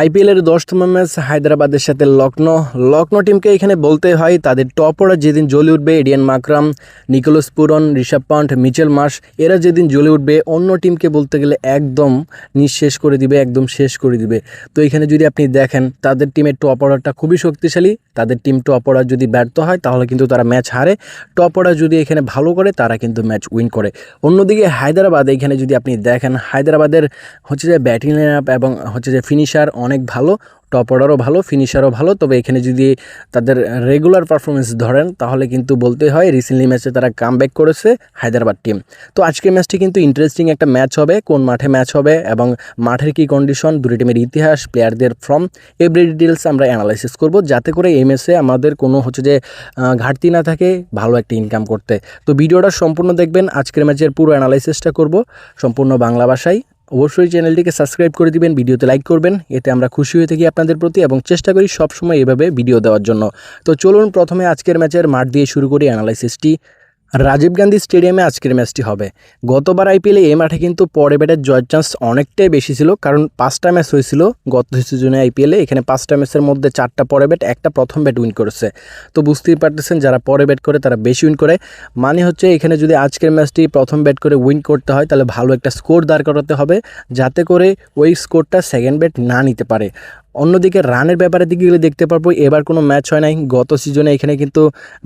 আইপিএলের 10তম ম্যাচ হায়দ্রাবাদের সাথে লখনৌ টিমকে এখানে বলতে হয় তাদের টপ অর্ডার যেদিন জ্বলে উঠবে এডিয়ান মাকরাম, নিকোলাস পুরন, ঋষভ পান্ট, মিচেল মার্শ এরা যেদিন জ্বলে উঠবে অন্য টিমকে বলতে গেলে একদম নিঃশেষ করে দিবে, একদম শেষ করে দিবে। তো এখানে যদি আপনি দেখেন তাদের টিমের টপ অর্ডারটা খুবই শক্তিশালী। তাদের টিম টপ অর্ডার যদি ব্যর্থ হয় তাহলে কিন্তু তারা ম্যাচ হারে, টপ অর্ডার যদি এখানে ভালো করে তারা কিন্তু ম্যাচ উইন করে। অন্যদিকে হায়দ্রাবাদ এখানে যদি আপনি দেখেন হায়দ্রাবাদের হচ্ছে যে ব্যাটিং লাইন আপ এবং হচ্ছে যে ফিনিশার অনেক ভালো, টপ অর্ডারও ভালো, ফিনিশারও ভালো। তবে এখানে যদি তাদের রেগুলার পারফরমেন্স ধরেন তাহলে কিন্তু বলতে হয় রিসেন্টলি ম্যাচে তারা কামব্যাক করেছে হায়দ্রাবাদ টিম। তো আজকের ম্যাচটি কিন্তু ইন্টারেস্টিং একটা ম্যাচ হবে, কোন মাঠে ম্যাচ হবে এবং মাঠের কী কন্ডিশন, দুটি টিমের ইতিহাস, প্লেয়ারদের ফর্ম, এভরি ডিটেলস আমরা অ্যানালাইসিস করব যাতে করে এই ম্যাচে আমাদের কোনো হচ্ছে যে ঘাটতি না থাকে ভালো একটা ইনকাম করতে। তো ভিডিওটা সম্পূর্ণ দেখবেন, আজকের ম্যাচের পুরো অ্যানালাইসিসটা করব সম্পূর্ণ বাংলা ভাষায়। অবশ্যই চ্যানেলটিকে সাবস্ক্রাইব করে দিবেন, ভিডিওতে লাইক করবেন, এতে আমরা খুশি হয়ে থাকি আপনাদের প্রতি এবং চেষ্টা করি সবসময় এভাবে ভিডিও দেওয়ার জন্য। তো চলুন প্রথমে আজকের ম্যাচের মাঠ দিয়ে শুরু করি অ্যানালাইসিসটি। রাজীব গান্ধী স্টেডিয়ামে আজকের ম্যাচটি হবে। গতবার আইপিএলে এই মাঠে কিন্তু পরে ব্যাটের জয়ের চান্স অনেকটাই বেশি ছিল, কারণ 5টা ম্যাচ হয়েছিল গত সিজনে আইপিএলে। এখানে 5টা ম্যাচের মধ্যে 4টা পরে ব্যাট, একটা প্রথম ব্যাট উইন করেছে। তো বুঝতেই পারতেছেন যারা পরে ব্যাট করে তারা বেশি উইন করে। মানে হচ্ছে এখানে যদি আজকের ম্যাচটি প্রথম ব্যাট করে উইন করতে হয় তাহলে ভালো একটা স্কোর দাঁড় করাতে হবে যাতে করে ওই স্কোরটা সেকেন্ড ব্যাট না নিতে পারে। অন্যদিকে রানের ব্যাপারে দিকে গেলে দেখতে পারবো এবার কোনো ম্যাচ হয় নাই গত সিজনে, এখানে কিন্তু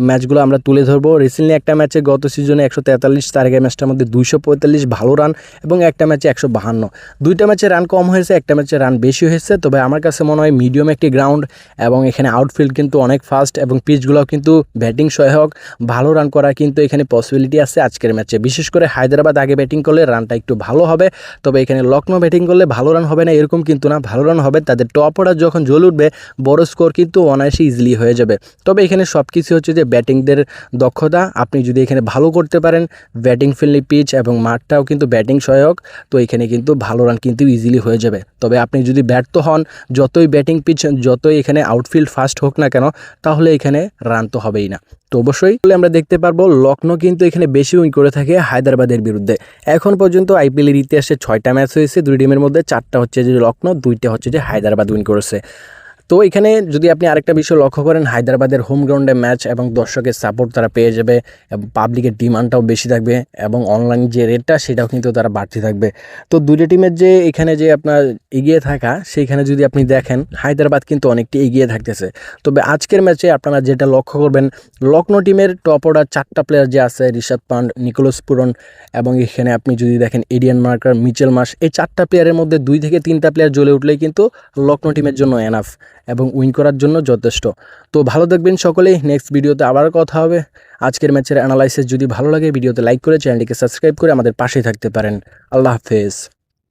ম্যাচগুলো আমরা তুলে ধরবো। রিসেন্টলি একটা ম্যাচে গত সিজনে 143, তার আগে ম্যাচটার মধ্যে 245 ভালো রান এবং একটা ম্যাচে 152। দুইটা ম্যাচে রান কম হয়েছে, একটা ম্যাচে রান বেশি হয়েছে। তবে আমার কাছে মনে হয় মিডিয়াম একটি গ্রাউন্ড এবং এখানে আউটফিল্ড কিন্তু অনেক ফাস্ট এবং পিচগুলোও কিন্তু ব্যাটিং সহায়ক, ভালো রান করা কিন্তু এখানে পসিবিলিটি আছে আজকের ম্যাচে। বিশেষ করে হায়দ্রাবাদ আগে ব্যাটিং করলে রানটা একটু ভালো হবে, তবে এখানে লখনৌ ব্যাটিং করলে ভালো রান হবে না এরকম কিন্তু না, ভালো রান হবে। তাদের টপ অর্ডার যখন জ্বলে উঠবে বড় স্কোর কিন্তু অনায়াসে ইজিলি হয়ে যাবে। তবে এখানে সব কিছু হচ্ছে যে ব্যাটিংদের দক্ষতা, আপনি যদি এখানে ভালো করতে পারেন, ব্যাটিং ফ্রেন্ডলি পিচ এবং মাঠটাও কিন্তু ব্যাটিং সহায়ক, তো এখানে কিন্তু ভালো রান কিন্তু ইজিলি হয়ে যাবে। তবে আপনি যদি ব্যর্থ হন, যতই ব্যাটিং পিচ, যতই এখানে আউটফিল্ড ফাস্ট হোক না কেন, তাহলে এখানে রান তো হবেই না। তো অবশ্যই আমরা দেখতে পারবো লখনৌ কিন্তু এখানে বেশি উইন করে থাকে হায়দ্রাবাদের বিরুদ্ধে। এখন পর্যন্ত আইপিএলের ইতিহাসে 6টা ম্যাচ হয়েছে, দুই টিমের মধ্যে 4টা হচ্ছে যে লখনৌ, 2টা হচ্ছে যে হায়দ্রাবাদ উইন করেছে। তো এখানে যদি আপনি আরেকটা বিষয় লক্ষ্য করেন, হায়দ্রাবাদের হোম গ্রাউন্ডে ম্যাচ এবং দর্শকের সাপোর্ট তারা পেয়ে যাবে এবং পাবলিকের ডিমান্ডটাও বেশি থাকবে এবং অনলাইন যে রেটটা সেটাও কিন্তু তারা বাড়তে থাকবে। তো দুইটা টিমের যে এখানে যে আপনার এগিয়ে থাকা, সেইখানে যদি আপনি দেখেন হায়দ্রাবাদ কিন্তু অনেকটা এগিয়ে থাকতেছে। তবে আজকের ম্যাচে আপনারা যেটা লক্ষ্য করবেন, লখনৌ টিমের টপ অর্ডার 4টা প্লেয়ার যে আছে, ঋষভ পান্ট, নিকোলাস পুরন এবং এখানে আপনি যদি দেখেন এডিয়ান মার্কার, মিচেল মার্শ, এই 4টা প্লেয়ারের মধ্যে 2 থেকে 3টা প্লেয়ার জ্বলে উঠলেই কিন্তু লখনৌ টিমের জন্য এনাফ এবং উইন করার জন্য যথেষ্ট। তো ভালো থাকবেন সকলেই, নেক্সট ভিডিওতে আবার কথা হবে। আজকের ম্যাচের অ্যানালাইসিস যদি ভালো লাগে ভিডিওতে লাইক করে চ্যানেলটিকে সাবস্ক্রাইব করে আমাদের পাশে থাকতে পারেন। আল্লাহ হাফেজ।